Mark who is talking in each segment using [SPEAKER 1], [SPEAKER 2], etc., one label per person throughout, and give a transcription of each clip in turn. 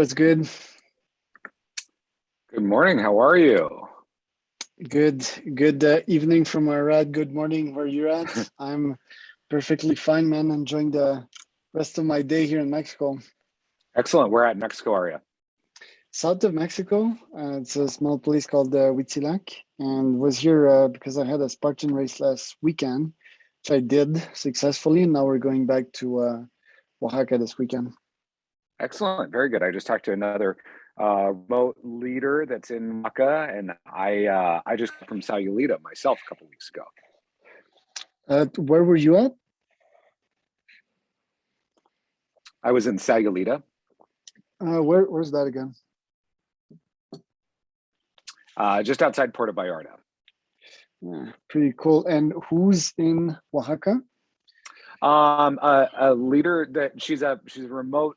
[SPEAKER 1] what's good?
[SPEAKER 2] Good morning. How are you?
[SPEAKER 1] Good, good evening from where we're at. Good morning where you're at. I'm perfectly fine, man. Enjoying the rest of my day here in Mexico.
[SPEAKER 2] Excellent. Where at Mexico are you?
[SPEAKER 1] South of Mexico, it's a small place called Huitzilac, and was here because I had a Spartan race last weekend, which I did successfully. And now we're going back to Oaxaca this weekend.
[SPEAKER 2] Excellent. Very good. I just talked to another remote leader that's in Maca, and I just got from Sayulita myself a couple weeks ago.
[SPEAKER 1] Where were you at?
[SPEAKER 2] I was in Sayulita.
[SPEAKER 1] Where's that again?
[SPEAKER 2] Just outside Puerto Vallarta.
[SPEAKER 1] Yeah, pretty cool. And who's in Oaxaca?
[SPEAKER 2] A leader that she's a remote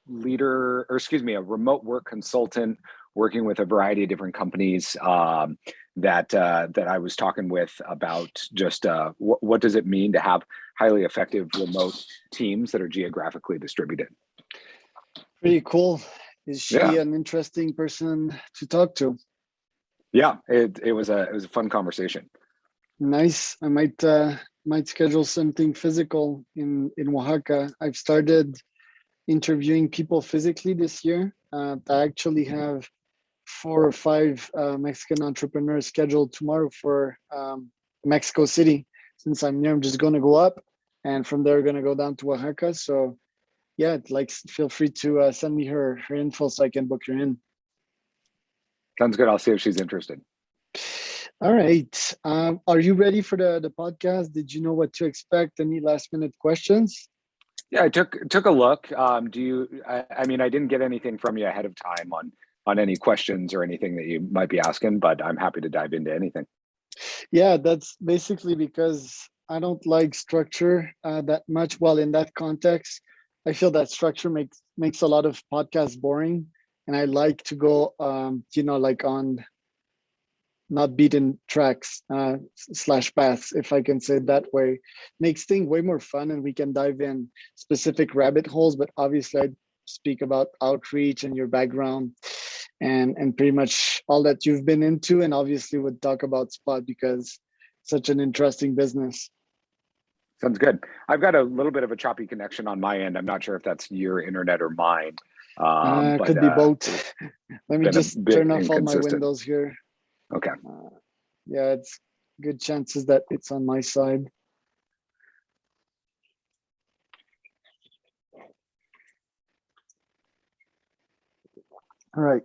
[SPEAKER 2] leader, or excuse me, a remote work consultant working with a variety of different companies that I was talking with about just what does it mean to have highly effective remote teams that are geographically distributed.
[SPEAKER 1] Pretty cool. Is she
[SPEAKER 2] Yeah.
[SPEAKER 1] an interesting person to talk to?
[SPEAKER 2] Yeah, it was a fun conversation.
[SPEAKER 1] Nice. I might schedule something physical in Oaxaca. I've started interviewing people physically this year. I actually have 4 or 5 Mexican entrepreneurs scheduled tomorrow for Mexico City. Since I'm near, I'm just going to go up, and from there, going to go down to Oaxaca. So, yeah, feel free to send me her info so I can book her in.
[SPEAKER 2] Sounds good. I'll see if she's interested.
[SPEAKER 1] All right. Are you ready for the podcast? Did you know what to expect? Any last minute questions?
[SPEAKER 2] Yeah, I took a look. Do you? I mean, I didn't get anything from you ahead of time on any questions or anything that you might be asking, but I'm happy to dive into anything.
[SPEAKER 1] Yeah, that's basically because I don't like structure that much. Well, in that context, I feel that structure makes a lot of podcasts boring, and I like to go, like on not beaten tracks slash paths, if I can say it that way. Makes things way more fun, and we can dive in specific rabbit holes. But obviously, I speak about outreach and your background, and pretty much all that you've been into, and obviously would talk about Spot because such an interesting business.
[SPEAKER 2] Sounds good. I've got a little bit of a choppy connection on my end. I'm not sure if that's your internet or mine. But
[SPEAKER 1] Could be both. Let me
[SPEAKER 2] been a
[SPEAKER 1] just
[SPEAKER 2] bit
[SPEAKER 1] turn off all my
[SPEAKER 2] inconsistent.
[SPEAKER 1] windows here.
[SPEAKER 2] Okay.
[SPEAKER 1] Yeah, it's good chances that it's on my side. All right.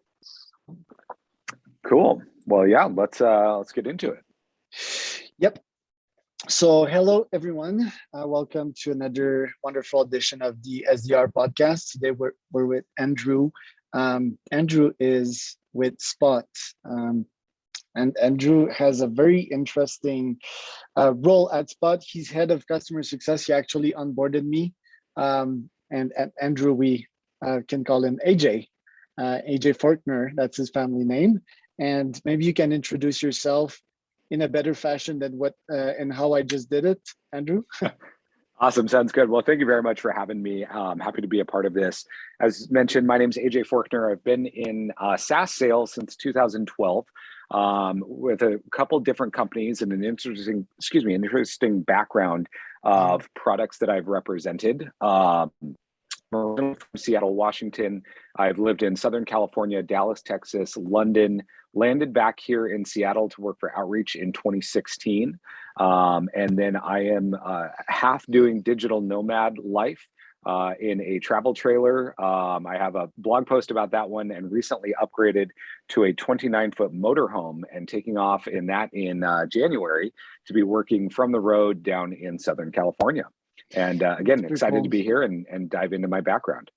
[SPEAKER 2] Cool. Well, yeah, let's get into it.
[SPEAKER 1] Yep. So hello, everyone. Welcome to another wonderful edition of the SDR podcast. Today we're with Andrew. Andrew is with Spot. And Andrew has a very interesting role at Spot. He's head of customer success. He actually onboarded me. And Andrew, we can call him AJ. AJ Forkner, that's his family name. And maybe you can introduce yourself in a better fashion than what and how I just did it, Andrew.
[SPEAKER 2] Awesome. Sounds good. Well, thank you very much for having me. Happy to be a part of this. As mentioned, my name is AJ Forkner. I've been in SaaS sales since 2012 with a couple different companies and an interesting background of products that I've represented. From Seattle, Washington. I've lived in Southern California, Dallas, Texas, London, landed back here in Seattle to work for Outreach in 2016. And then I am half doing digital nomad life in a travel trailer. I have a blog post about that one and recently upgraded to a 29-foot motorhome and taking off in that in January to be working from the road down in Southern California. And again, excited to be here and dive into my background.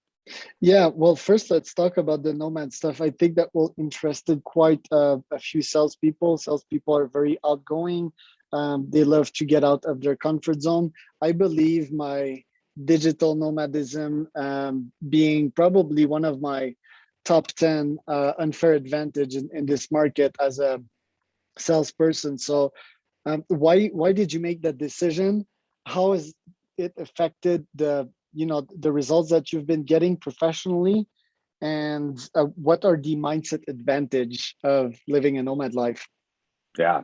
[SPEAKER 1] Yeah, well, first let's talk about the nomad stuff. I think that will interested quite a few salespeople. Salespeople are very outgoing. They love to get out of their comfort zone. I believe my digital nomadism being probably one of my top 10 unfair advantage in this market as a salesperson. So why did you make that decision? How has it affected the results that you've been getting professionally? and what are the mindset advantage of living a nomad life?
[SPEAKER 2] Yeah,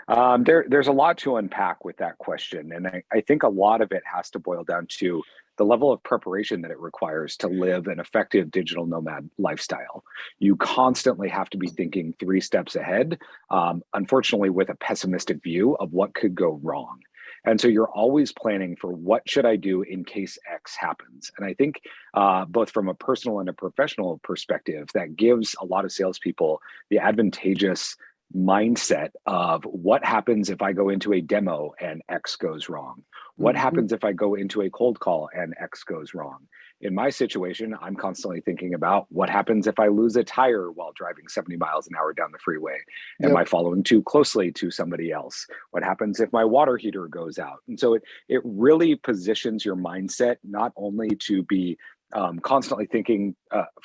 [SPEAKER 2] there's a lot to unpack with that question. And I think a lot of it has to boil down to the level of preparation that it requires to live an effective digital nomad lifestyle. You constantly have to be thinking 3 steps ahead, unfortunately, with a pessimistic view of what could go wrong. And so you're always planning for what should I do in case X happens. And I think both from a personal and a professional perspective, that gives a lot of salespeople the advantageous mindset of what happens if I go into a demo and X goes wrong? What
[SPEAKER 1] Mhm.
[SPEAKER 2] happens if I go into a cold call and X goes wrong? In my situation, I'm constantly thinking about what happens if I lose a tire while driving 70 miles an hour down the freeway? Am
[SPEAKER 1] Yep.
[SPEAKER 2] I following too closely to somebody else? What happens if my water heater goes out? And so it really positions your mindset not only to be constantly thinking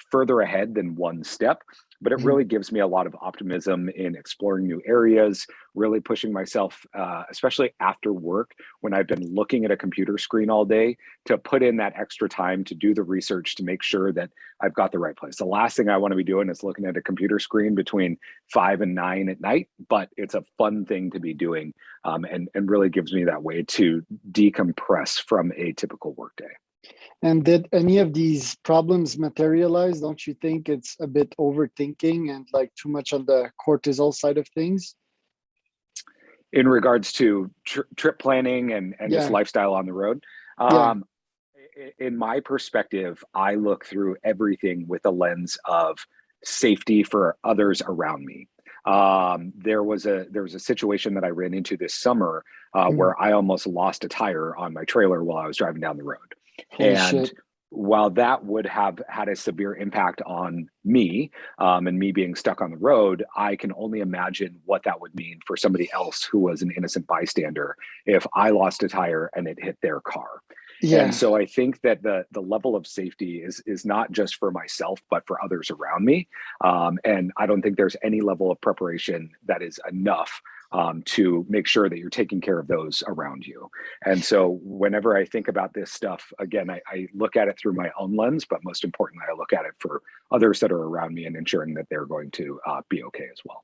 [SPEAKER 2] further ahead than 1 step, but it
[SPEAKER 1] Mhm.
[SPEAKER 2] really gives me a lot of optimism in exploring new areas, really pushing myself, especially after work when I've been looking at a computer screen all day, to put in that extra time to do the research to make sure that I've got the right place. The last thing I want to be doing is looking at a computer screen between 5 and 9 at night, but it's a fun thing to be doing, and really gives me that way to decompress from a typical workday.
[SPEAKER 1] And did any of these problems materialize? Don't you think it's a bit overthinking and like too much on the cortisol side of things?
[SPEAKER 2] In regards to trip planning and just
[SPEAKER 1] Yeah,
[SPEAKER 2] lifestyle on the road.
[SPEAKER 1] yeah.
[SPEAKER 2] Um, in my perspective, I look through everything with a lens of safety for others around me. There was a situation that I ran into this summer
[SPEAKER 1] Mhm.
[SPEAKER 2] where I almost lost a tire on my trailer while I was driving down the road.
[SPEAKER 1] Holy
[SPEAKER 2] And
[SPEAKER 1] shit.
[SPEAKER 2] while that would have had a severe impact on me, and me being stuck on the road, I can only imagine what that would mean for somebody else who was an innocent bystander if I lost a tire and it hit their car. And
[SPEAKER 1] Yeah,
[SPEAKER 2] so I think that the level of safety is not just for myself, but for others around me. And I don't think there's any level of preparation that is enough to make sure that you're taking care of those around you. And so whenever I think about this stuff, again, I look at it through my own lens, but most importantly, I look at it for others that are around me and ensuring that they're going to be okay as well.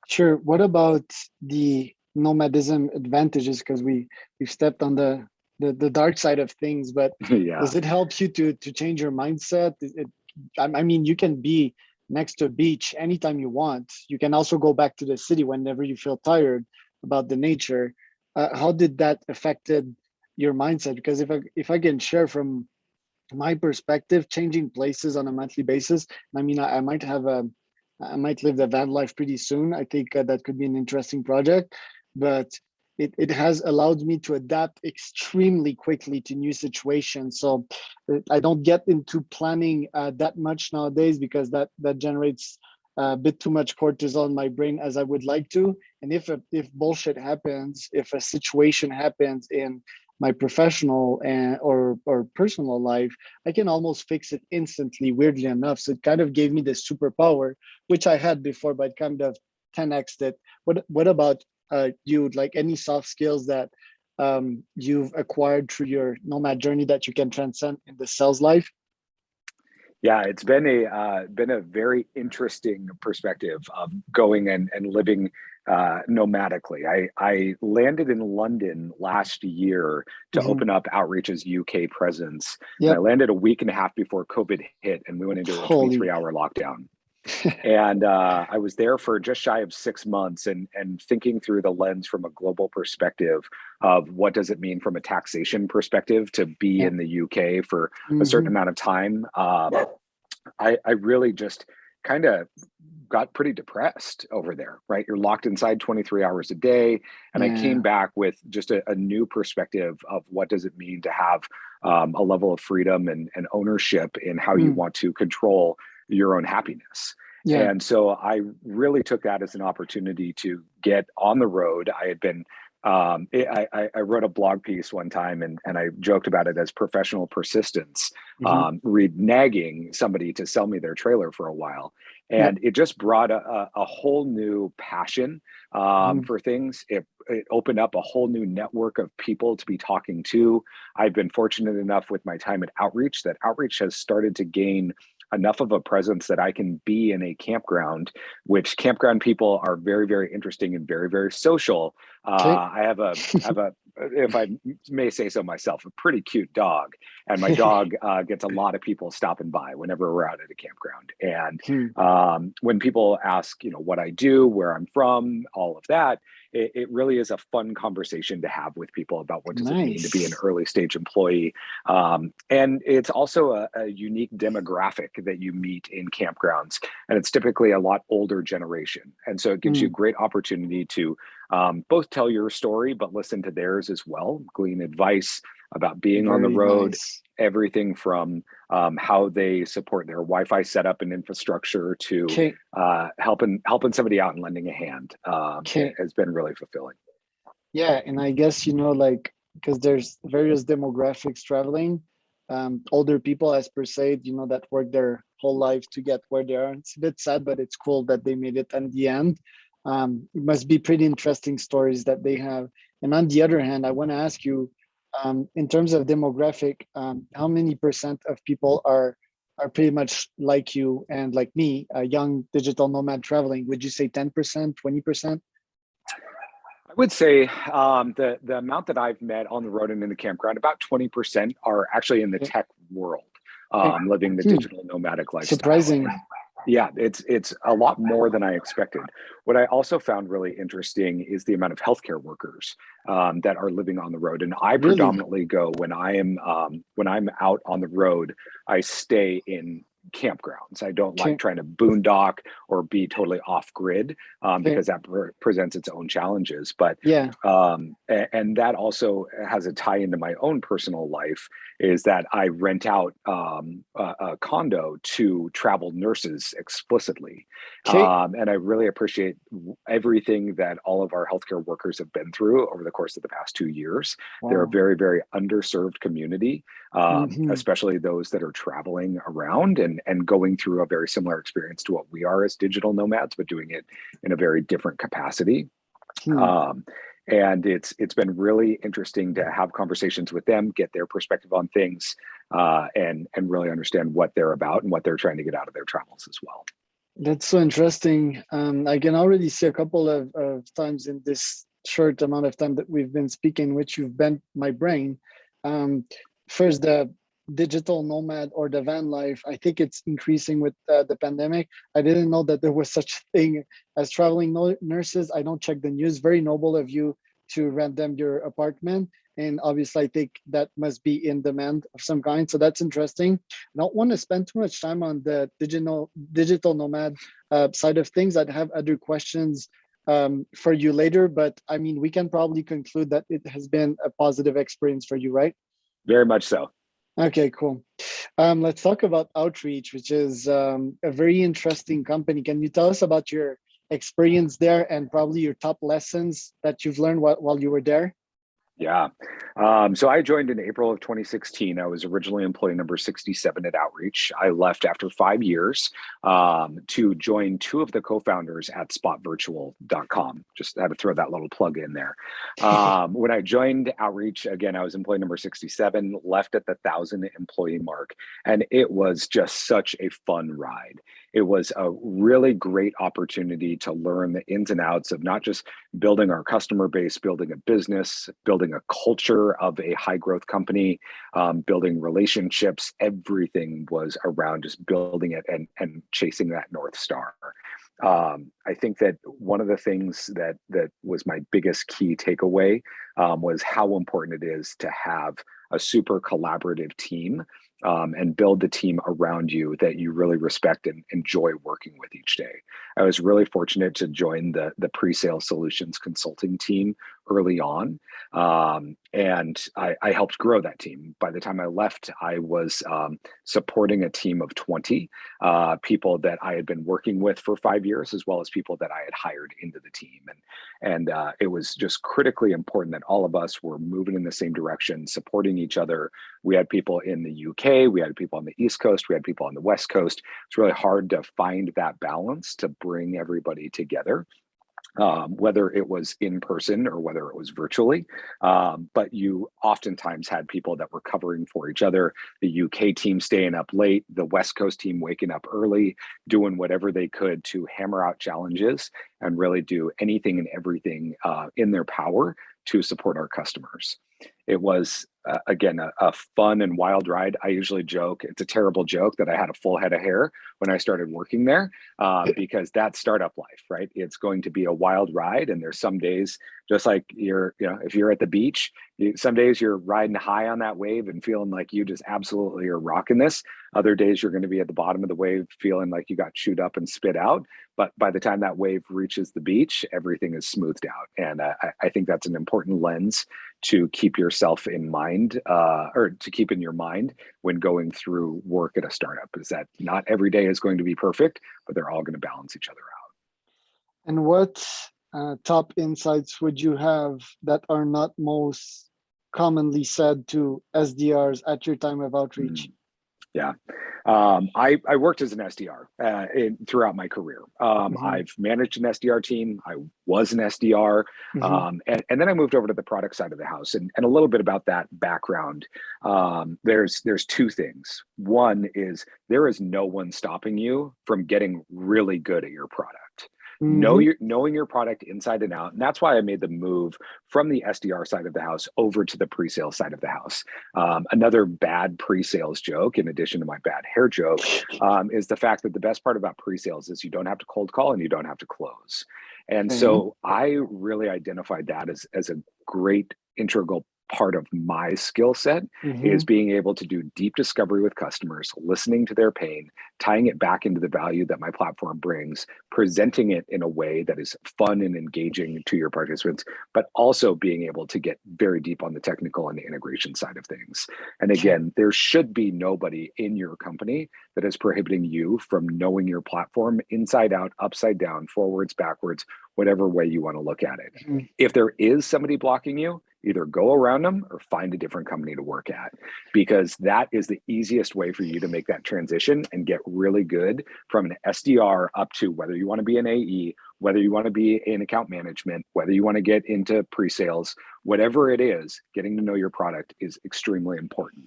[SPEAKER 1] sure. What about the nomadism advantages? Because we've stepped on the dark side of things, but
[SPEAKER 2] Yeah.
[SPEAKER 1] does it help you to change your mindset? I mean, you can be next to a beach anytime you want. You can also go back to the city whenever you feel tired about the nature. How did that affected your mindset? Because if I can share from my perspective, changing places on a monthly basis. I mean, I might live the van life pretty soon. I think that could be an interesting project, but it has allowed me to adapt extremely quickly to new situations. So I don't get into planning that much nowadays because that generates a bit too much cortisol in my brain as I would like to. And if bullshit happens, if a situation happens in my professional or personal life, I can almost fix it instantly, weirdly enough. So it kind of gave me this superpower, which I had before, but kind of 10x it. What about you? Like any soft skills that you've acquired through your nomad journey that you can transcend in the sales life?
[SPEAKER 2] Yeah, it's been a very interesting perspective of going and living nomadically. I landed in London last year to
[SPEAKER 1] Mhm.
[SPEAKER 2] open up Outreach's UK presence, and I
[SPEAKER 1] Yep.
[SPEAKER 2] landed a week and a half before COVID hit, and we went into a
[SPEAKER 1] Holy.
[SPEAKER 2] 23-hour lockdown. And I was there for just shy of 6 months, and thinking through the lens from a global perspective of what does it mean from a taxation perspective to be
[SPEAKER 1] Yeah.
[SPEAKER 2] in the UK for a certain
[SPEAKER 1] Hmm.
[SPEAKER 2] amount of time. I really just kind of got pretty depressed over there, right? You're locked inside 23 hours a day. And I came
[SPEAKER 1] Yeah.
[SPEAKER 2] back with just a new perspective of what does it mean to have a level of freedom and ownership in how you
[SPEAKER 1] Mm.
[SPEAKER 2] want to control your own happiness.
[SPEAKER 1] Yeah.
[SPEAKER 2] And so I really took that as an opportunity to get on the road. I had been I wrote a blog piece one time, and I joked about it as professional persistence,
[SPEAKER 1] Hmm.
[SPEAKER 2] nagging somebody to sell me their trailer for a while.
[SPEAKER 1] Yep.
[SPEAKER 2] And it just brought a whole new passion
[SPEAKER 1] Hmm.
[SPEAKER 2] for things. It opened up a whole new network of people to be talking to. I've been fortunate enough with my time at Outreach that Outreach has started to gain enough of a presence that I can be in a campground, which campground people are very, very interesting and very, very social.
[SPEAKER 1] Okay.
[SPEAKER 2] I have a, if I may say so myself, a pretty cute dog, and my dog gets a lot of people stopping by whenever we're out at a campground. And when people ask, what I do, where I'm from, all of that, it really is a fun conversation to have with people about what does it mean to be an
[SPEAKER 1] Nice.
[SPEAKER 2] early stage employee. And it's also a unique demographic that you meet in campgrounds, and it's typically a lot older generation. And so it gives you great opportunity to both tell your story, but listen to theirs as well, glean advice about being on the
[SPEAKER 1] Very
[SPEAKER 2] road,
[SPEAKER 1] nice.
[SPEAKER 2] everything from how they support their Wi-Fi setup and infrastructure to
[SPEAKER 1] Okay.
[SPEAKER 2] helping somebody out and lending a hand. It
[SPEAKER 1] Okay.
[SPEAKER 2] has been really fulfilling.
[SPEAKER 1] Yeah, and I guess like because there's various demographics traveling, older people as per se, that work their whole life to get where they are. It's a bit sad, but it's cool that they made it in the end. It must be pretty interesting stories that they have. And on the other hand, I want to ask you, in terms of demographic, how many percent of people are pretty much like you and like me, a young digital nomad traveling? Would you say 10%, 20%?
[SPEAKER 2] I would say the amount that I've met on the road and in the campground, about 20% are actually in the
[SPEAKER 1] Okay.
[SPEAKER 2] tech world,
[SPEAKER 1] Okay.
[SPEAKER 2] living the digital nomadic lifestyle.
[SPEAKER 1] Surprising.
[SPEAKER 2] Yeah, it's a lot more than I expected. What I also found really interesting is the amount of healthcare workers that are living on the road. And I
[SPEAKER 1] Really?
[SPEAKER 2] predominantly go when I'm out on the road, I stay in campgrounds. I don't like
[SPEAKER 1] Okay.
[SPEAKER 2] trying to boondock or be totally off grid
[SPEAKER 1] Okay.
[SPEAKER 2] because that presents its own challenges. But
[SPEAKER 1] Yeah.
[SPEAKER 2] and that also has a tie into my own personal life, is that I rent out a condo to travel nurses explicitly.
[SPEAKER 1] Okay.
[SPEAKER 2] And I really appreciate everything that all of our healthcare workers have been through over the course of the past 2 years. They're a
[SPEAKER 1] Wow.
[SPEAKER 2] very, very underserved community, especially those that are traveling around and going through a very similar experience to what we are as digital nomads, but doing it in a very different capacity. Um, and it's been really interesting to have conversations with them, get their perspective on things, and really understand what they're about and what they're trying to get out of their travels as well.
[SPEAKER 1] That's so interesting. I can already see a couple of times in this short amount of time that we've been speaking, which you've bent my brain. First, the digital nomad or the van life, I think it's increasing with the pandemic. I didn't know that there was such a thing as traveling nurses. I don't check the news. Very noble of you to rent them your apartment. And obviously, I think that must be in demand of some kind. So that's interesting. I don't want to spend too much time on the digital nomad side of things. I'd have other questions for you later, but I mean, we can probably conclude that it has been a positive experience for you, right?
[SPEAKER 2] Very much so.
[SPEAKER 1] Okay, cool. Let's talk about Outreach, which is a very interesting company. Can you tell us about your experience there and probably your top lessons that you've learned while you were there?
[SPEAKER 2] Yeah. So I joined in April of 2016. I was originally employee number 67 at Outreach. I left after 5 years to join two of the co-founders at spotvirtual.com. Just had to throw that little plug in there. When I joined Outreach, again, I was employee number 67, left at the 1,000 employee mark. And it was just such a fun ride. It was a really great opportunity to learn the ins and outs of not just building our customer base, building a business, building a culture of a high growth company, building relationships. Everything was around just building it and chasing that North Star. I think that one of the things that was my biggest key takeaway was how important it is to have a super collaborative team and build the team around you that you really respect and enjoy working with each day. I was really fortunate to join the pre-sale solutions consulting team early on, and I helped grow that team. By the time I left, I was supporting a team of 20 people that I had been working with for 5 years, as well as people that I had hired into the team. And it was just critically important that all of us were moving in the same direction, supporting each other. We had people in the UK, we had people on the East Coast, we had people on the West Coast. It's really hard to find that balance to bring everybody together. whether it was in person or whether it was virtually. But you oftentimes had people that were covering for each other, the UK team staying up late, the West Coast team waking up early, doing whatever they could to hammer out challenges and really do anything and everything in their power to support our customers. It was, again, a fun and wild ride. I usually joke, it's a terrible joke that I had a full head of hair when I started working there, because that's startup life, right? It's going to be a wild ride. And there's some days, just like if you're at the beach, some days you're riding high on that wave and feeling like you just absolutely are rocking this. Other days you're going to be at the bottom of the wave feeling like you got chewed up and spit out. But by the time that wave reaches the beach, everything is smoothed out. And I think that's an important lens to keep yourself in mind, or to keep in your mind when going through work at a startup, is that not every day is going to be perfect, but they're all going to balance each other out.
[SPEAKER 1] And what top insights would you have that are not most commonly said to SDRs at your time of outreach?
[SPEAKER 2] Yeah, I worked as an SDR throughout my career. I've managed an SDR team. I was an SDR, and then I moved over to the product side of the house. And a little bit about that background. There's two things. One is there is no one stopping you from getting really good at your product. Knowing your product inside and out. And that's why I made the move from the SDR side of the house over to the pre-sales side of the house. Another bad pre-sales joke, in addition to my bad hair joke, is the fact that the best part about pre-sales is you don't have to cold call and you don't have to close. And so I really identified that as a great integral part of my skill set, is being able to do deep discovery with customers, listening to their pain, tying it back into the value that my platform brings, presenting it in a way that is fun and engaging to your participants, but also being able to get very deep on the technical and the integration side of things. And again, there should be nobody in your company that is prohibiting you from knowing your platform inside out, upside down, forwards, backwards, whatever way you want to look at it. If there is somebody blocking you, either go around them or find a different company to work at, because that is the easiest way for you to make that transition and get really good from an SDR up to whether you want to be an AE, whether you want to be in account management, whether you want to get into pre-sales, whatever it is, getting to know your product is extremely important.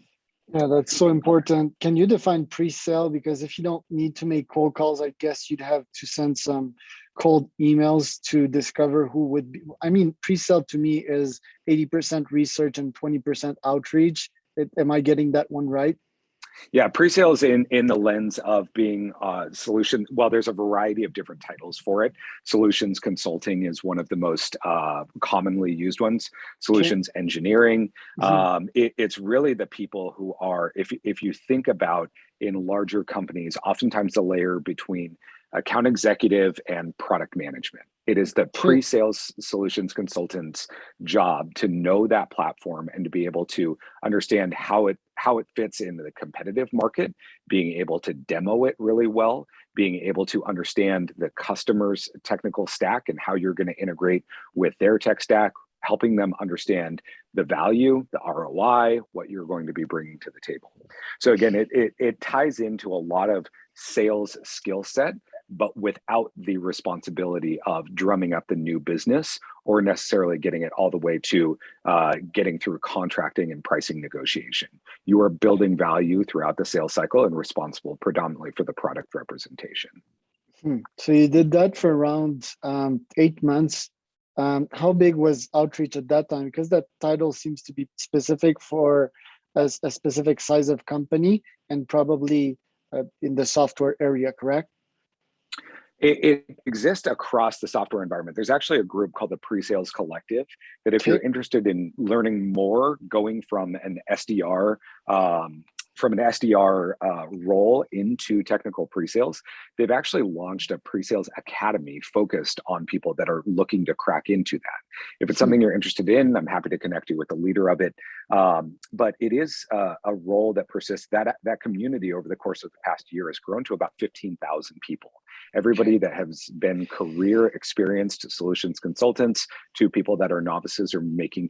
[SPEAKER 1] Yeah, that's so important. Can you define pre-sale? Because if you don't need to make cold calls, I guess you'd have to send some cold emails to discover who would be. I mean, pre-sale to me is 80% research and 20% outreach. Am I getting that one right?
[SPEAKER 2] Yeah, pre-sales in the lens of being solution. Well, there's a variety of different titles for it. Solutions consulting is one of the most commonly used ones. Solutions engineering. It's really the people who are, if you think about in larger companies, oftentimes the layer between account executive and product management. It is the pre-sales solutions consultant's job to know that platform and to be able to understand how it fits into the competitive market, being able to demo it really well, being able to understand the customer's technical stack and how you're going to integrate with their tech stack, helping them understand the value, the ROI, what you're going to be bringing to the table. So again, it ties into a lot of sales skill set, but without the responsibility of drumming up the new business or necessarily getting it all the way to getting through contracting and pricing negotiation. You are building value throughout the sales cycle and responsible predominantly for the product representation.
[SPEAKER 1] So you did that for around 8 months. How big was outreach at that time? Because that title seems to be specific for a specific size of company and probably in the software area, correct?
[SPEAKER 2] It exists across the software environment. There's actually a group called the Pre-Sales Collective that if you're interested in learning more, going from an SDR role into technical pre-sales, they've actually launched a pre-sales academy focused on people that are looking to crack into that. If it's something you're interested in, I'm happy to connect you with the leader of it. But it is a role that persists. That community over the course of the past year has grown to about 15,000 people. Everybody that has been career experienced solutions consultants to people that are novices or looking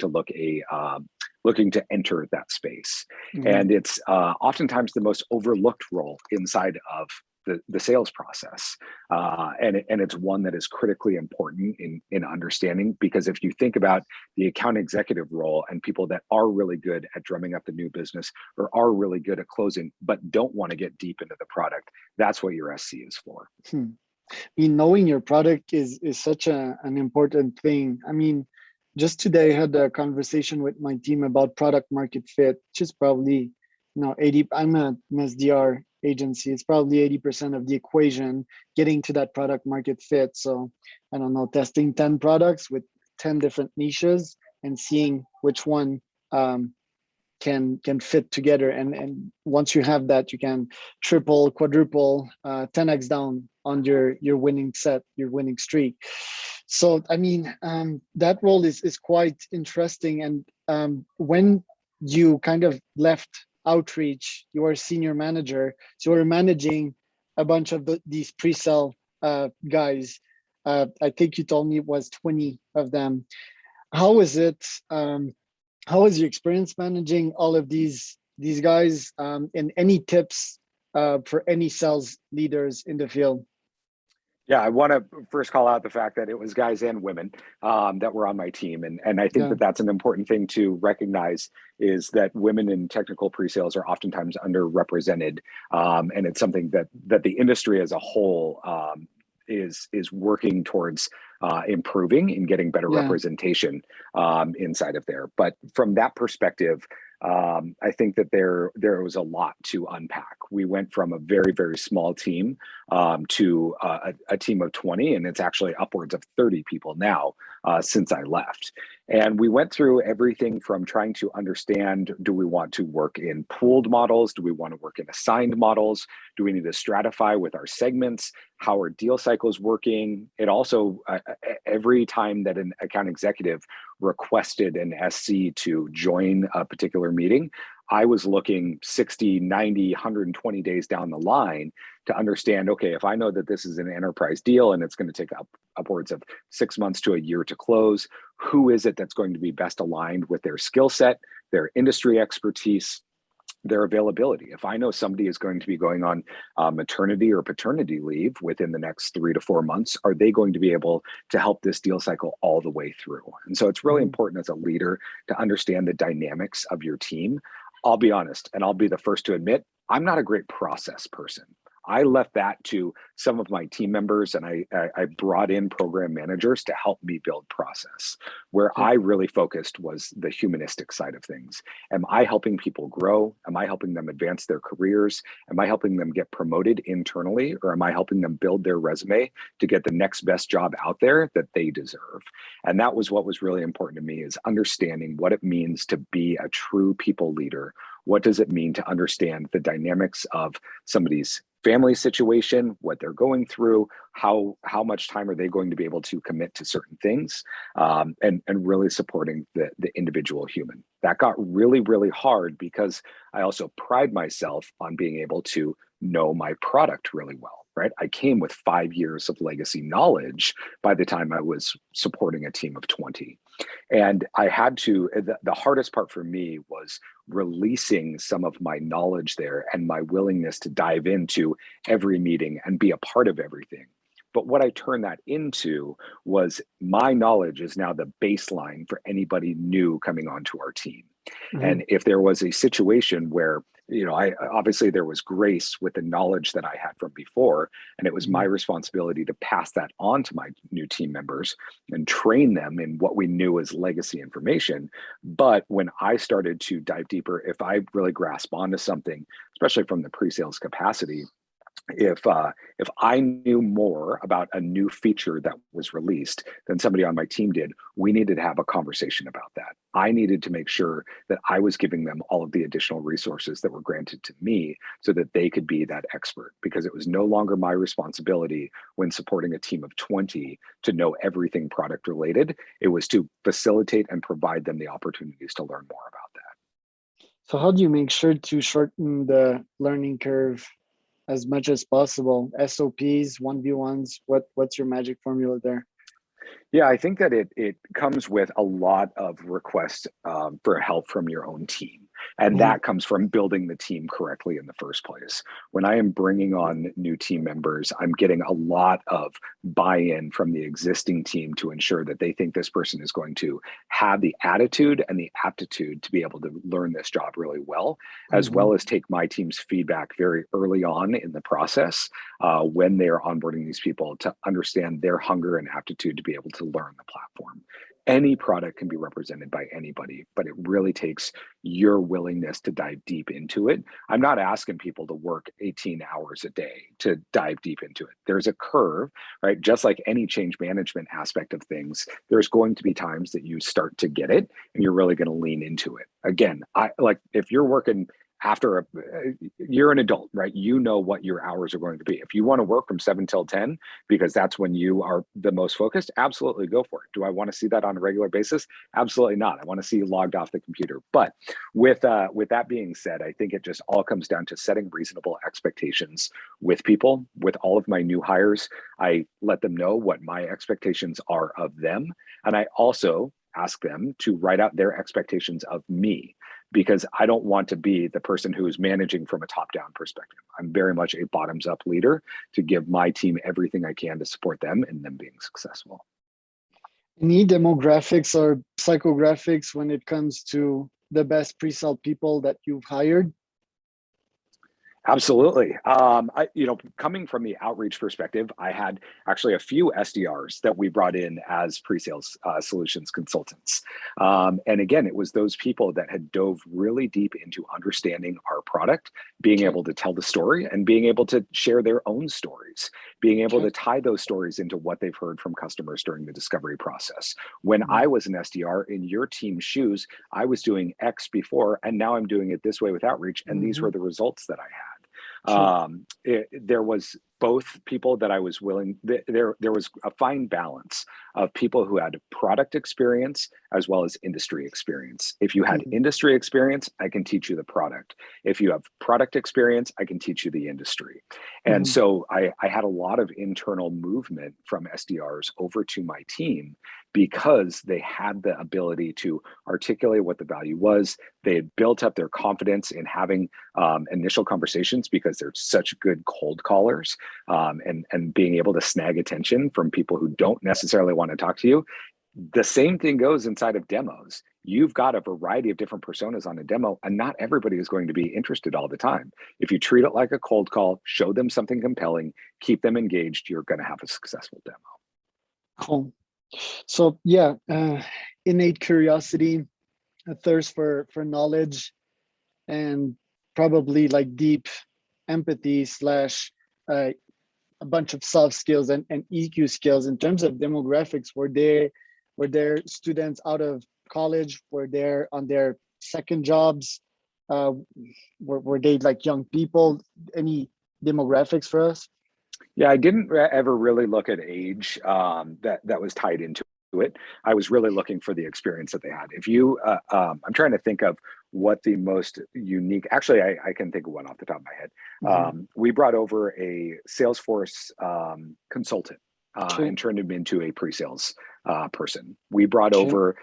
[SPEAKER 2] to enter that space. And it's oftentimes the most overlooked role inside of the sales process. And it's one that is critically important in understanding, because if you think about the account executive role and people that are really good at drumming up the new business or are really good at closing, but don't want to get deep into the product, that's what your SC is for.
[SPEAKER 1] I mean, knowing your product is such an important thing. I mean, just today I had a conversation with my team about product market fit, which is probably, 80. I'm an SDR agency. It's probably 80% of the equation, getting to that product market fit. So I don't know, testing 10 products with 10 different niches and seeing which one can fit together. And once you have that, you can triple, quadruple, 10x down on your winning set, your winning streak. So I mean, that role is quite interesting. And when you kind of left outreach, you were a senior manager, so you were managing a bunch of these pre-sale guys. I think you told me it was 20 of them. How is it? How was your experience managing all of these guys? And any tips for any sales leaders in the field?
[SPEAKER 2] Yeah, I want to first call out the fact that it was guys and women that were on my team. And I think that that's an important thing to recognize, is that women in technical pre-sales are oftentimes underrepresented. And it's something that the industry as a whole is working towards improving and getting better representation inside of there. But from that perspective, I think that there was a lot to unpack. We went from a very, very small team to a team of 20, and it's actually upwards of 30 people now since I left. And we went through everything from trying to understand, do we want to work in pooled models? Do we want to work in assigned models? Do we need to stratify with our segments? How are deal cycles working? It also, every time that an account executive requested an SC to join a particular meeting, I was looking 60, 90, 120 days down the line to understand, okay, if I know that this is an enterprise deal and it's going to take upwards of 6 months to a year to close, who is it that's going to be best aligned with their skill set, their industry expertise, their availability? If I know somebody is going to be going on maternity or paternity leave within the next 3 to 4 months, are they going to be able to help this deal cycle all the way through? And so it's really important as a leader to understand the dynamics of your team. I'll be honest, and I'll be the first to admit, I'm not a great process person. I left that to some of my team members, and I brought in program managers to help me build process. Where I really focused was the humanistic side of things. Am I helping people grow? Am I helping them advance their careers? Am I helping them get promoted internally? Or am I helping them build their resume to get the next best job out there that they deserve? And that was what was really important to me, is understanding what it means to be a true people leader. What does it mean to understand the dynamics of somebody's family situation, what they're going through, how much time are they going to be able to commit to certain things, and really supporting the individual human. That got really, really hard because I also pride myself on being able to know my product really well, right? I came with 5 years of legacy knowledge by the time I was supporting a team of 20. And I had to, the hardest part for me was releasing some of my knowledge there and my willingness to dive into every meeting and be a part of everything. But what I turned that into was my knowledge is now the baseline for anybody new coming onto our team. And if there was a situation where, obviously there was grace with the knowledge that I had from before, and it was my responsibility to pass that on to my new team members and train them in what we knew as legacy information. But when I started to dive deeper, if I really grasp onto something, especially from the pre-sales capacity, if I knew more about a new feature that was released than somebody on my team did, we needed to have a conversation about that. I needed to make sure that I was giving them all of the additional resources that were granted to me so that they could be that expert, because it was no longer my responsibility when supporting a team of 20 to know everything product related. It was to facilitate and provide them the opportunities to learn more about that.
[SPEAKER 1] So how do you make sure to shorten the learning curve as much as possible? SOPs, 1v1s, what's your magic formula there?
[SPEAKER 2] Yeah, I think that it comes with a lot of requests for help from your own team. And that comes from building the team correctly in the first place. When I am bringing on new team members, I'm getting a lot of buy-in from the existing team to ensure that they think this person is going to have the attitude and the aptitude to be able to learn this job really well, as well as take my team's feedback very early on in the process when they are onboarding these people to understand their hunger and aptitude to be able to learn the platform. Any product can be represented by anybody, but it really takes your willingness to dive deep into it. I'm not asking people to work 18 hours a day to dive deep into it. There's a curve, right? Just like any change management aspect of things, there's going to be times that you start to get it and you're really going to lean into it. Again, if you're working after you're an adult, right? You know what your hours are going to be. If you want to work from 7 till 10, because that's when you are the most focused, absolutely go for it. Do I want to see that on a regular basis? Absolutely not. I want to see you logged off the computer. But with that being said, I think it just all comes down to setting reasonable expectations with people. With all of my new hires, I let them know what my expectations are of them. And I also ask them to write out their expectations of me, because I don't want to be the person who is managing from a top-down perspective. I'm very much a bottoms-up leader to give my team everything I can to support them and them being successful.
[SPEAKER 1] Any demographics or psychographics when it comes to the best pre-sale people that you've hired?
[SPEAKER 2] Absolutely. Coming from the outreach perspective, I had actually a few SDRs that we brought in as pre-sales solutions consultants. And again, it was those people that had dove really deep into understanding our product, being able to tell the story and being able to share their own stories, being able to tie those stories into what they've heard from customers during the discovery process. When I was an SDR in your team's shoes, I was doing X before, and now I'm doing it this way with outreach. And these were the results that I had. There was both people that I was willing, there was a fine balance of people who had product experience as well as industry experience. If you had industry experience, I can teach you the product. If you have product experience, I can teach you the industry. And so I had a lot of internal movement from SDRs over to my team because they had the ability to articulate what the value was. They had built up their confidence in having initial conversations because they're such good cold callers, and being able to snag attention from people who don't necessarily want to talk to you. The same thing goes inside of demos. You've got a variety of different personas on a demo, and not everybody is going to be interested all the time. If you treat it like a cold call, show them something compelling, keep them engaged, you're going to have a successful demo.
[SPEAKER 1] Cool. So yeah, innate curiosity, a thirst for knowledge, and probably like deep empathy slash a bunch of soft skills and EQ skills. In terms of demographics, were there students out of college? Were there on their second jobs? Were they like young people? Any demographics for us?
[SPEAKER 2] Yeah, I didn't ever really look at age that was tied into it. I was really looking for the experience that they had. If you, I'm trying to think of what the most unique, actually, I can think of one off the top of my head. We brought over a Salesforce consultant and turned him into a pre-sales person. We brought over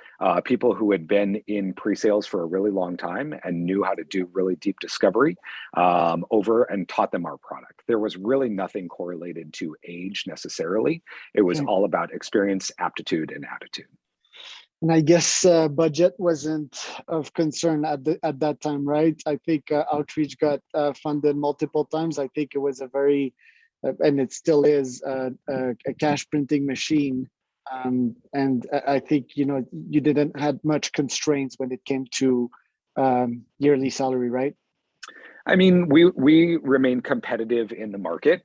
[SPEAKER 2] people who had been in pre-sales for a really long time and knew how to do really deep discovery over and taught them our product. There was really nothing correlated to age necessarily. It was all about experience, aptitude, and attitude.
[SPEAKER 1] And I guess budget wasn't of concern at that time, right? I think Outreach got funded multiple times. I think it was a very, and it still is, a cash printing machine. And I think, you didn't have much constraints when it came to yearly salary, right?
[SPEAKER 2] I mean, we remain competitive in the market.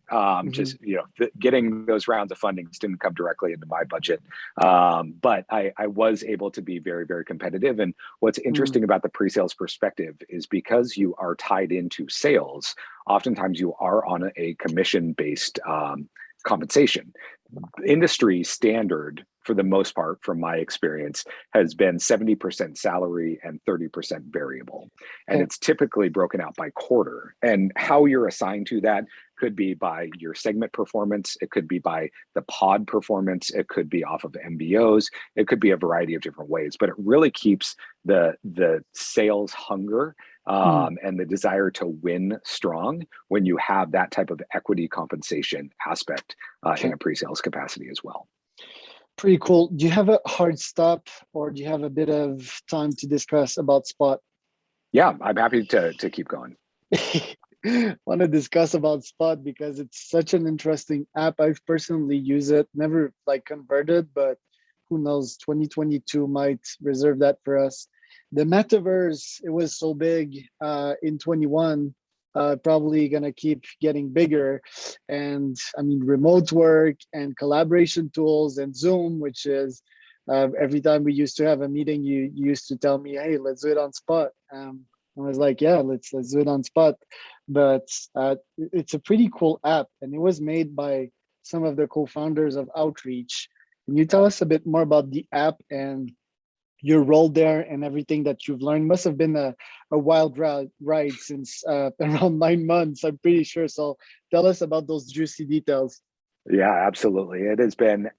[SPEAKER 2] Just getting those rounds of funding didn't come directly into my budget, but I was able to be very, very competitive. And what's interesting about the pre-sales perspective is because you are tied into sales, oftentimes you are on a commission-based compensation. Industry standard for the most part, from my experience, has been 70% salary and 30% variable. And it's typically broken out by quarter. And how you're assigned to that could be by your segment performance. It could be by the pod performance. It could be off of MBOs. It could be a variety of different ways, but it really keeps the sales hunger and the desire to win strong when you have that type of equity compensation aspect in a pre-sales capacity as well.
[SPEAKER 1] Pretty cool. Do you have a hard stop, or do you have a bit of time to discuss about Spot?
[SPEAKER 2] Yeah, I'm happy to keep going.
[SPEAKER 1] Want to discuss about Spot because it's such an interesting app. I've personally used it, never like converted, but who knows, 2022 might reserve that for us. The metaverse, it was so big in 21, probably gonna keep getting bigger. And I mean, remote work and collaboration tools and Zoom, which is every time we used to have a meeting, you used to tell me, hey, let's do it on Spot. I was like, yeah, let's do it on Spot. But it's a pretty cool app, and it was made by some of the co-founders of Outreach. Can you tell us a bit more about the app and your role there and everything that you've learned? Must have been a wild ride since around 9 months, I'm pretty sure. So tell us about those juicy details.
[SPEAKER 2] Yeah, absolutely. It has been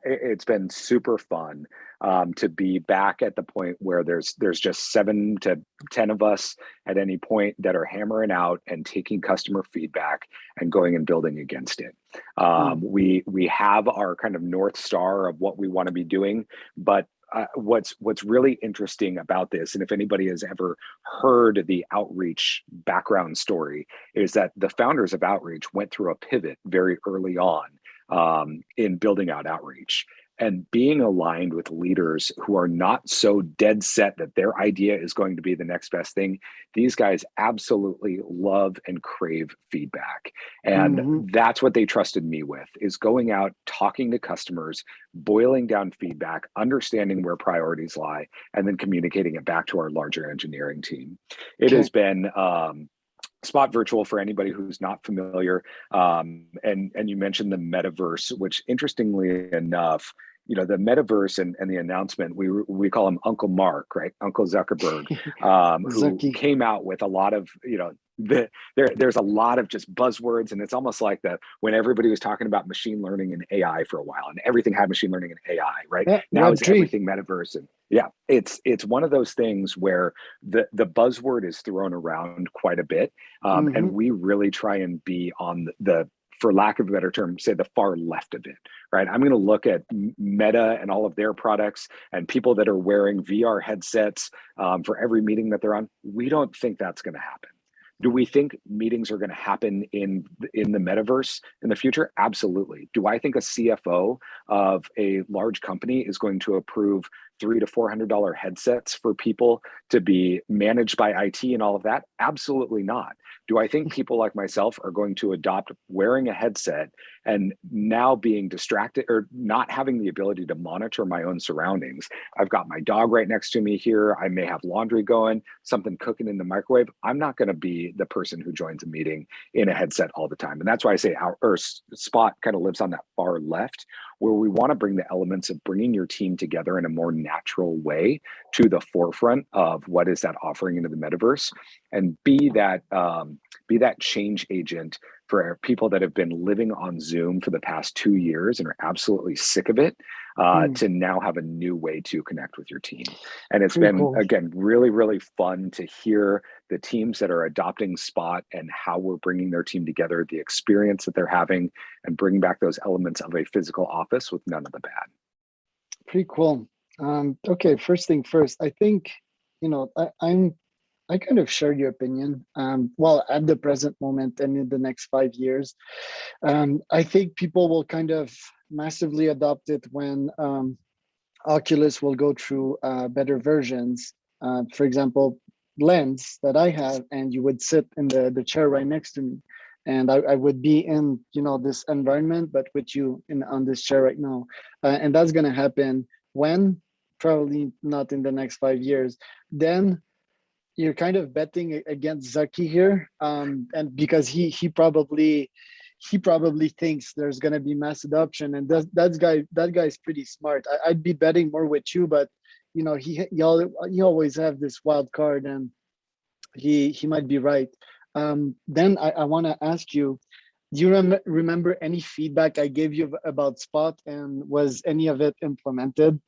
[SPEAKER 2] it's been super fun to be back at the point where there's just 7 to 10 of us at any point that are hammering out and taking customer feedback and going and building against it. We have our kind of North Star of what we want to be doing, but what's really interesting about this, and if anybody has ever heard the Outreach background story, is that the founders of Outreach went through a pivot very early on in building out Outreach. And being aligned with leaders who are not so dead set that their idea is going to be the next best thing, these guys absolutely love and crave feedback. And that's what they trusted me with, is going out, talking to customers, boiling down feedback, understanding where priorities lie, and then communicating it back to our larger engineering team. It has been Spot Virtual, for anybody who's not familiar, and you mentioned the metaverse, which interestingly enough, you know, the metaverse and the announcement, we call him Uncle Mark, right? Uncle Zuckerberg, who came out with a lot of, you know, there's a lot of just buzzwords, and it's almost like that when everybody was talking about machine learning and AI for a while, and everything had machine learning and AI, right?
[SPEAKER 1] Yeah,
[SPEAKER 2] now it's everything metaverse, and yeah, it's one of those things where the buzzword is thrown around quite a bit, and we really try and be on the, for lack of a better term, say the far left of it, right? I'm going to look at Meta and all of their products and people that are wearing VR headsets for every meeting that they're on. We don't think that's going to happen. Do we think meetings are going to happen in the metaverse in the future? Absolutely. Do I think a CFO of a large company is going to approve $300 to $400 headsets for people to be managed by IT and all of that? Absolutely not. Do I think people like myself are going to adopt wearing a headset and now being distracted or not having the ability to monitor my own surroundings? I've got my dog right next to me here. I may have laundry going, something cooking in the microwave. I'm not going to be the person who joins a meeting in a headset all the time. And that's why I say our Spot kind of lives on that far left, where we want to bring the elements of bringing your team together in a more natural way to the forefront of what is that offering into the metaverse, and be that change agent for people that have been living on Zoom for the past 2 years and are absolutely sick of it, to now have a new way to connect with your team. And it's been, again, really, really fun to hear the teams that are adopting Spot and how we're bringing their team together, the experience that they're having, and bringing back those elements of a physical office with none of the bad.
[SPEAKER 1] Pretty cool. Okay, first thing first, I think, you know, I kind of share your opinion. Well, at the present moment and in the next 5 years, I think people will kind of massively adopt it when Oculus will go through better versions. For example, Lens that I have, and you would sit in the chair right next to me, and I would be in, you know, this environment, but with you on this chair right now. And that's going to happen when? Probably not in the next 5 years. Then you're kind of betting against Zaki here, and because he probably he probably thinks there's going to be mass adoption, and that guy's pretty smart. I'd be betting more with you, but he always have this wild card, and he might be right. Then I want to ask you, do you remember any feedback I gave you about Spot, and was any of it implemented?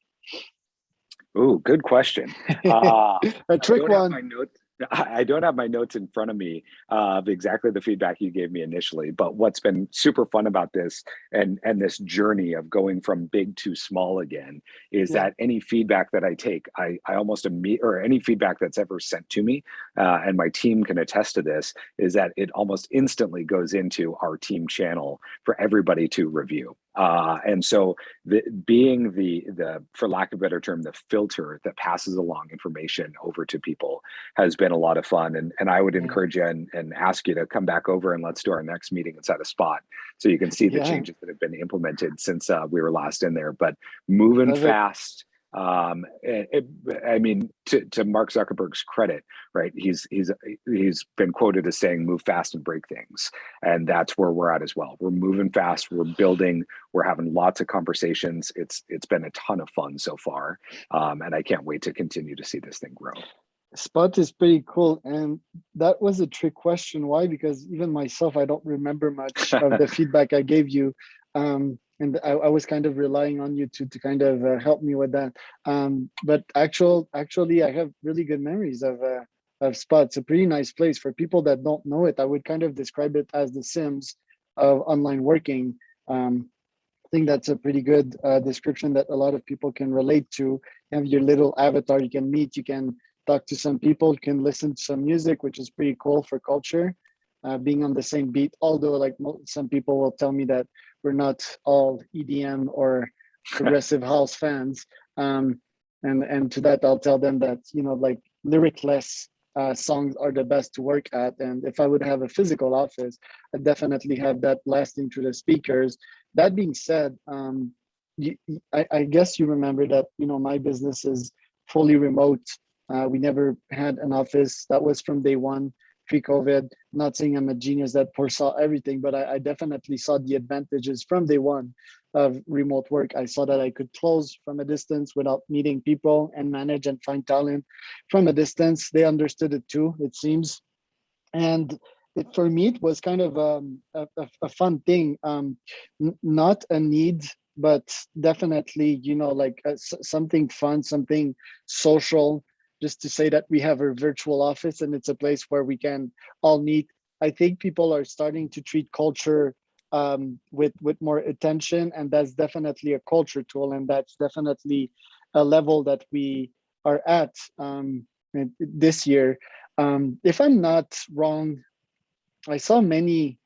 [SPEAKER 2] Ooh, good question.
[SPEAKER 1] A trick one.
[SPEAKER 2] I don't have my notes in front of me of exactly the feedback you gave me initially, but what's been super fun about this and this journey of going from big to small again is that any feedback that I take, I almost or any feedback that's ever sent to me, and my team can attest to this, is that it almost instantly goes into our team channel for everybody to review. And so being the, for lack of a better term, the filter that passes along information over to people has been a lot of fun. And I would encourage you and ask you to come back over and let's do our next meeting inside a Spot so you can see the changes that have been implemented since we were last in there. But moving fast. I mean, to Mark Zuckerberg's credit, right? He's been quoted as saying, "Move fast and break things," and that's where we're at as well. We're moving fast. We're building. We're having lots of conversations. It's been a ton of fun so far, and I can't wait to continue to see this thing grow.
[SPEAKER 1] Spot is pretty cool, and that was a trick question. Why? Because even myself, I don't remember much of the feedback I gave you. And I was kind of relying on you to kind of help me with that. But actually, I have really good memories of Spot. It's a pretty nice place. For people that don't know it, I would kind of describe it as the Sims of online working. I think that's a pretty good description that a lot of people can relate to. You have your little avatar you can meet, you can talk to some people, you can listen to some music, which is pretty cool for culture. Being on the same beat, although like some people will tell me that we're not all EDM or progressive house fans, and to that I'll tell them that like lyricless songs are the best to work at. And if I would have a physical office, I definitely have that blasting through the speakers. That being said, I guess you remember that my business is fully remote. We never had an office. That was from day one. Pre-COVID. Not saying I'm a genius that foresaw everything, but I definitely saw the advantages from day one of remote work. I saw that I could close from a distance without meeting people and manage and find talent from a distance. They understood it too, it seems. And for me, it was kind of a fun thing, not a need, but definitely, like something fun, something social, just to say that we have a virtual office and it's a place where we can all meet. I think people are starting to treat culture with more attention, and that's definitely a culture tool, and that's definitely a level that we are at this year. If I'm not wrong, I saw many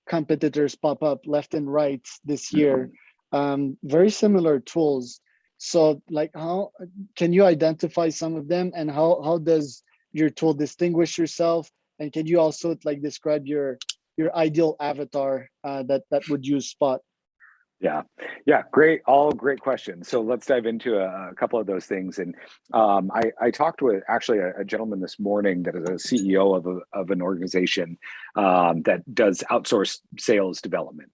[SPEAKER 1] competitors pop up left and right this year, very similar tools. So like, how can you identify some of them, and how does your tool distinguish yourself? And can you also like describe your ideal avatar that would use Spot?
[SPEAKER 2] Yeah, great. All great questions. So let's dive into a couple of those things. And I talked with actually a gentleman this morning that is a CEO of an organization that does outsourced sales development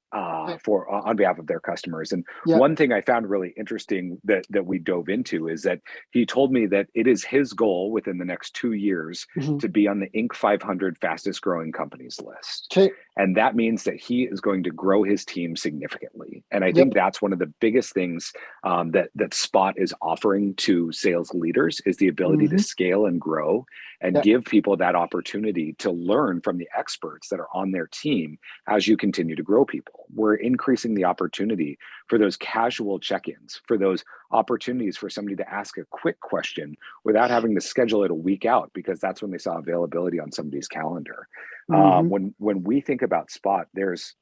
[SPEAKER 2] for on behalf of their customers. And one thing I found really interesting that we dove into is that he told me that it is his goal within the next 2 years to be on the Inc. 500 fastest growing companies list. And that means that he is going to grow his team significantly. And I think that's one of the biggest things that Spot is offering to sales leaders is the ability to scale and grow and give people that opportunity to learn from the experts that are on their team as you continue to grow people. We're increasing the opportunity for those casual check-ins, for those opportunities for somebody to ask a quick question without having to schedule it a week out because that's when they saw availability on somebody's calendar. When we think about Spot, there's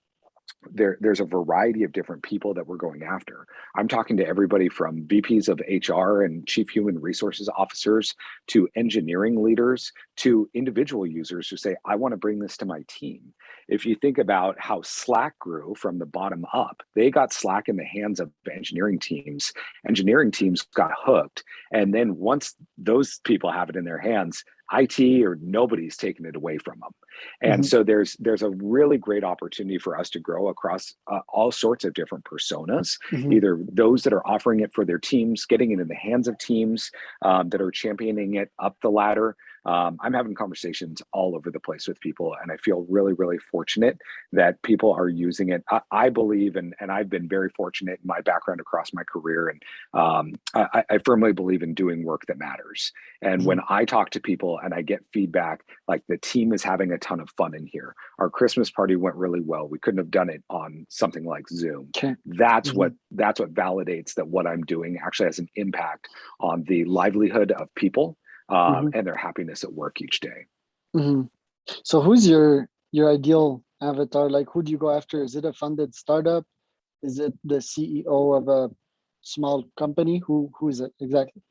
[SPEAKER 2] a variety of different people that we're going after. I'm talking to everybody from VPs of HR and chief human resources officers to engineering leaders to individual users who say, I want to bring this to my team. If you think about how Slack grew from the bottom up, they got Slack in the hands of engineering teams got hooked. And then once those people have it in their hands, IT or nobody's taken it away from them. And so there's a really great opportunity for us to grow across all sorts of different personas, either those that are offering it for their teams, getting it in the hands of teams that are championing it up the ladder. I'm having conversations all over the place with people, and I feel really, really fortunate that people are using it. I believe, and I've been very fortunate in my background across my career, and I firmly believe in doing work that matters. And when I talk to people and I get feedback, like the team is having a ton of fun in here. Our Christmas party went really well. We couldn't have done it on something like Zoom.
[SPEAKER 1] Okay.
[SPEAKER 2] That's what validates that what I'm doing actually has an impact on the livelihood of people and their happiness at work each day.
[SPEAKER 1] So who's your ideal avatar? Like, who do you go after? Is it a funded startup? Is it the CEO of a small company? Who is it exactly?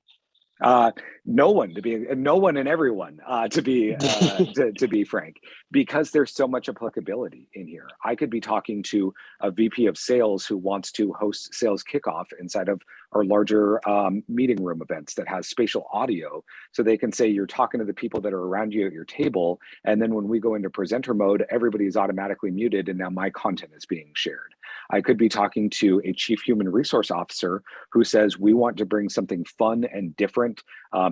[SPEAKER 2] No one and everyone, to be frank, because there's so much applicability in here. I could be talking to a VP of sales who wants to host sales kickoff inside of our larger meeting room events that has spatial audio, so they can say you're talking to the people that are around you at your table, and then when we go into presenter mode, everybody is automatically muted, and now my content is being shared. I could be talking to a chief human resource officer who says we want to bring something fun and different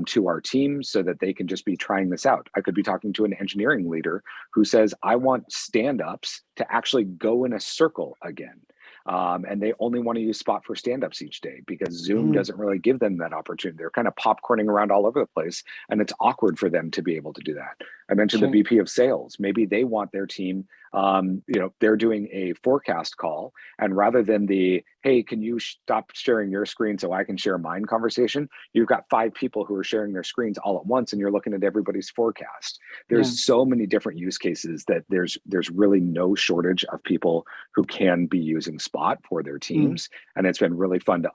[SPEAKER 2] to our team so that they can just be trying this out. I could be talking to an engineering leader who says, I want stand-ups to actually go in a circle again. And they only want to use Spot for stand-ups each day because Zoom doesn't really give them that opportunity. They're kind of popcorning around all over the place, and it's awkward for them to be able to do that. I mentioned the VP of sales. Maybe they want their team, they're doing a forecast call, and rather than the, hey, can you stop sharing your screen so I can share mine conversation, you've got 5 people who are sharing their screens all at once, and you're looking at everybody's forecast. There's so many different use cases that there's really no shortage of people who can be using Spot for their teams. And it's been really fun to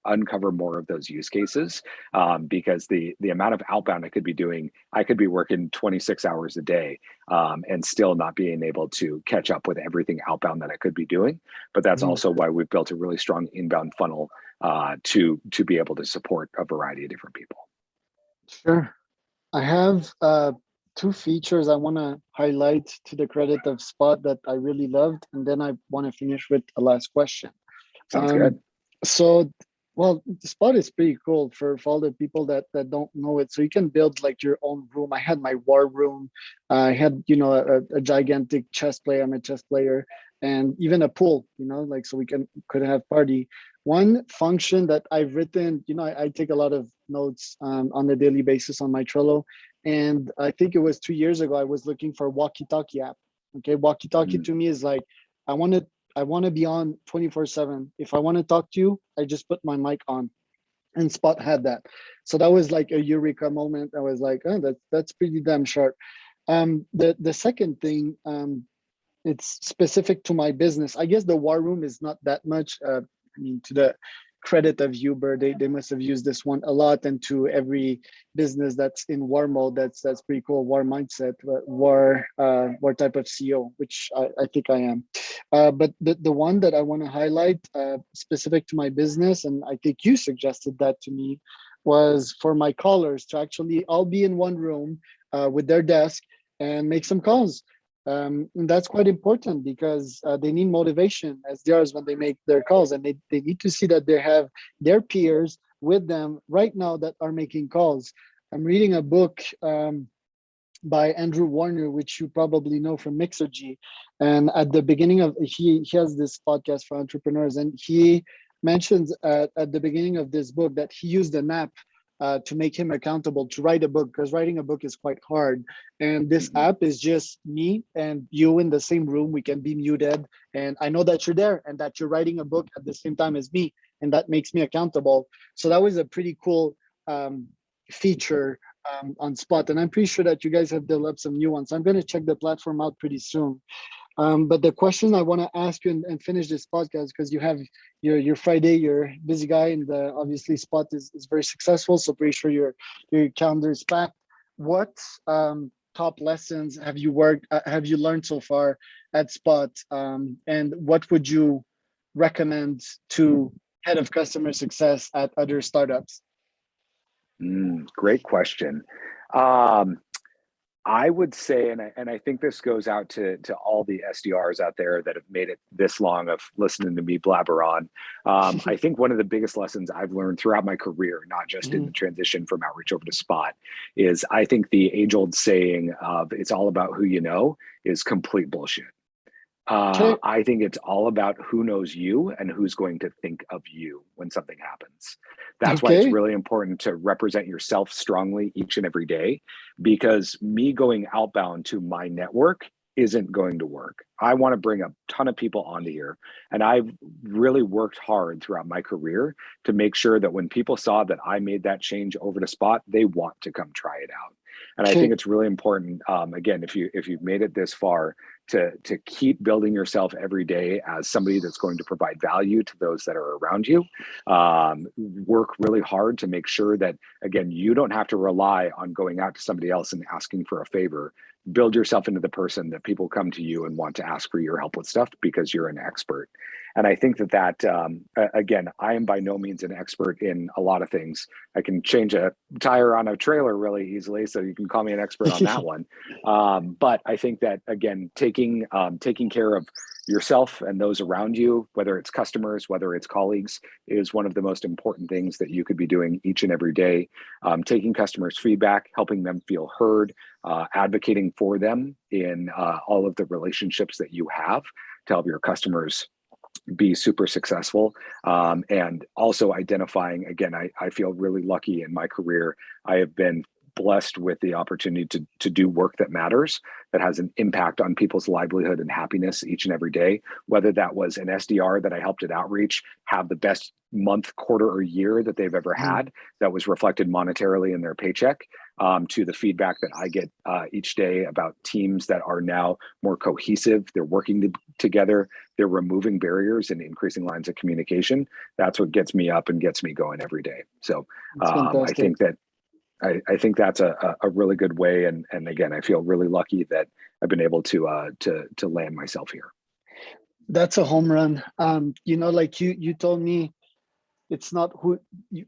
[SPEAKER 2] uncover more of those use cases because the amount of outbound I could be doing, I could be working 26 hours a day and still not being able to catch up with everything outbound that I could be doing. But that's also why we've built a really strong inbound funnel to be able to support a variety of different people.
[SPEAKER 1] Sure. I have 2 features I want to highlight to the credit of Spot that I really loved, and then I want to finish with a last question.
[SPEAKER 2] Sounds good.
[SPEAKER 1] So, well, the Spot is pretty cool for all the people that don't know it. So you can build like your own room. I had my war room. I had, a gigantic chess player. I'm a chess player, and even a pool, like so we could have party. One function that I've written, I take a lot of notes on a daily basis on my Trello. And I think it was 2 years ago, I was looking for walkie-talkie app. Okay, walkie-talkie to me is like, I want to be on 24/7. If I want to talk to you, I just put my mic on. And Spot had that. So that was like a eureka moment. I was like, oh, that's pretty damn sharp. The second thing, it's specific to my business. I guess the war room is not that much. To the credit of Uber, they must have used this one a lot, and to every business that's in war mode, that's pretty cool. War mindset, war type of CEO, which I think I am. But the one that I want to highlight specific to my business, and I think you suggested that to me, was for my callers to actually all be in one room with their desk and make some calls. And that's quite important because they need motivation as SDRs when they make their calls, and they need to see that they have their peers with them right now that are making calls. I'm reading a book by Andrew Warner, which you probably know from Mixergy. And at the beginning of, he has this podcast for entrepreneurs, and he mentions at the beginning of this book that he used an app to make him accountable to write a book, because writing a book is quite hard. And this app is just me and you in the same room. We can be muted, and I know that you're there and that you're writing a book at the same time as me, and that makes me accountable. So that was a pretty cool feature on Spot, and I'm pretty sure that you guys have developed some new ones. I'm going to check the platform out pretty soon. But the question I want to ask you and finish this podcast, because you have your Friday, you're a busy guy, and obviously Spot is very successful. So pretty sure your calendar is packed. What top lessons have you learned so far at Spot, and what would you recommend to head of customer success at other startups?
[SPEAKER 2] Great question. I would say, and I think this goes out to all the SDRs out there that have made it this long of listening to me blabber on. I think one of the biggest lessons I've learned throughout my career, not just in the transition from outreach over to spot, is I think the age-old saying of "it's all about who you know" is complete bullshit.
[SPEAKER 1] Okay.
[SPEAKER 2] I think it's all about who knows you and who's going to think of you when something happens. That's why it's
[SPEAKER 1] Okay.
[SPEAKER 2] really important to represent yourself strongly each and every day, because me going outbound to my network isn't going to work. I want to bring a ton of people onto here. And I've really worked hard throughout my career to make sure that when people saw that I made that change over to spot, they want to come try it out. And I think
[SPEAKER 1] Okay.
[SPEAKER 2] it's really important, again, if you've made it this far, to keep building yourself every day as somebody that's going to provide value to those that are around you. Work really hard to make sure that, again, you don't have to rely on going out to somebody else and asking for a favor. Build yourself into the person that people come to you and want to ask for your help with stuff because you're an expert. And I think again, I am by no means an expert in a lot of things. I can change a tire on a trailer really easily, so you can call me an expert on that one. But I think that, again, taking care of yourself and those around you, whether it's customers, whether it's colleagues, is one of the most important things that you could be doing each and every day. Taking customers' feedback, helping them feel heard, advocating for them in all of the relationships that you have to help your customers be super successful, and also identifying, again, I feel really lucky in my career. I have been blessed with the opportunity to do work that matters, that has an impact on people's livelihood and happiness each and every day, whether that was an SDR that I helped at outreach have the best month, quarter, or year that they've ever had that was reflected monetarily in their paycheck, to the feedback that I get each day about teams that are now more cohesive. They're working together. They're removing barriers and increasing lines of communication. That's what gets me up and gets me going every day. So
[SPEAKER 1] That's fantastic.
[SPEAKER 2] I think that's a really good way. And again, I feel really lucky that I've been able to land myself here.
[SPEAKER 1] That's a home run. Like you told me, it's not who,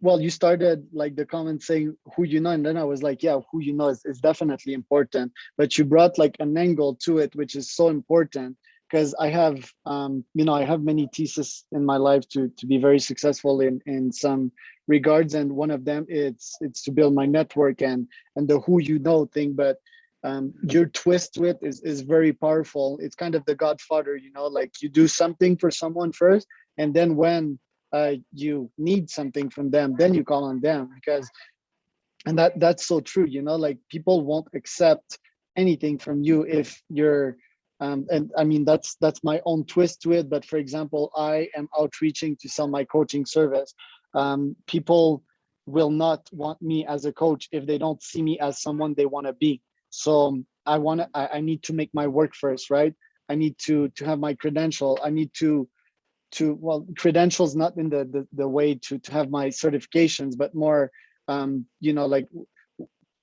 [SPEAKER 1] well, you started like the comment saying who you know, and then I was like, yeah, who you know is definitely important, but you brought like an angle to it, which is so important, because I have, I have many theses in my life to be very successful in some regards, and one of them it's to build my network and the who you know thing, but your twist to it is very powerful. It's kind of the Godfather, like you do something for someone first, and then when you need something from them, then you call on them, because and that's so true, like people won't accept anything from you if you're and I mean that's my own twist to it, but for example, I am outreaching to sell my coaching service. People will not want me as a coach if they don't see me as someone they want to be. So I need to make my work first, right? I need to have my credential. I need to well, credentials not in the way to have my certifications, but more like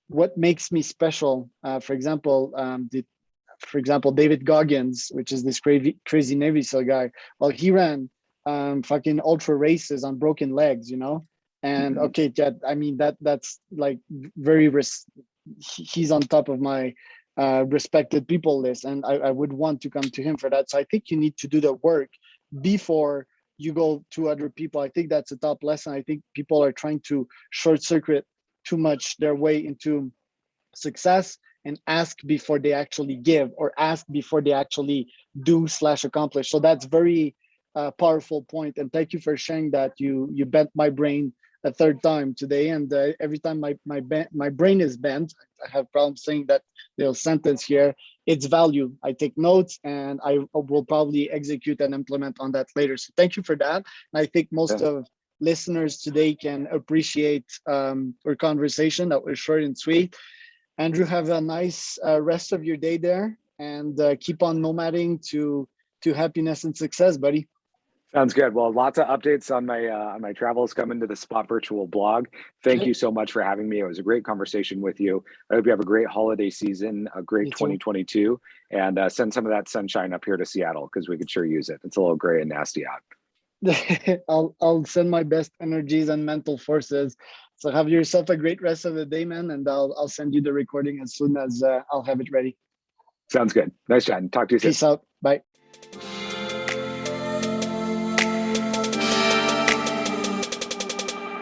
[SPEAKER 1] what makes me special. For example, David Goggins, which is this crazy Navy SEAL guy. Well, he ran fucking ultra races on broken legs, and okay, yeah, I mean that's like very he's on top of my respected people list, and I would want to come to him for that. So I think you need to do the work before you go to other people. I think that's a top lesson. I think people are trying to short circuit too much their way into success and ask before they actually give, or ask before they actually do/accomplish. So that's very powerful point, and thank you for sharing that. You bent my brain a third time today, and every time my brain is bent, I have problems saying that little sentence here. It's value. I take notes, and I will probably execute and implement on that later. So thank you for that. And I think most of listeners today can appreciate our conversation that was short and sweet. Andrew, have a nice rest of your day there, and keep on nomading to happiness and success, buddy.
[SPEAKER 2] Sounds good. Well, lots of updates on my travels coming to the Spot Virtual blog. Thank you so much for having me. It was a great conversation with you. I hope you have a great holiday season, a great 2022, and send some of that sunshine up here to Seattle, because we could sure use it. It's a little gray and nasty out.
[SPEAKER 1] I'll send my best energies and mental forces. So have yourself a great rest of the day, man, and I'll send you the recording as soon as I'll have it ready.
[SPEAKER 2] Sounds good. Nice chatting. Talk to you soon.
[SPEAKER 1] Peace out. Bye.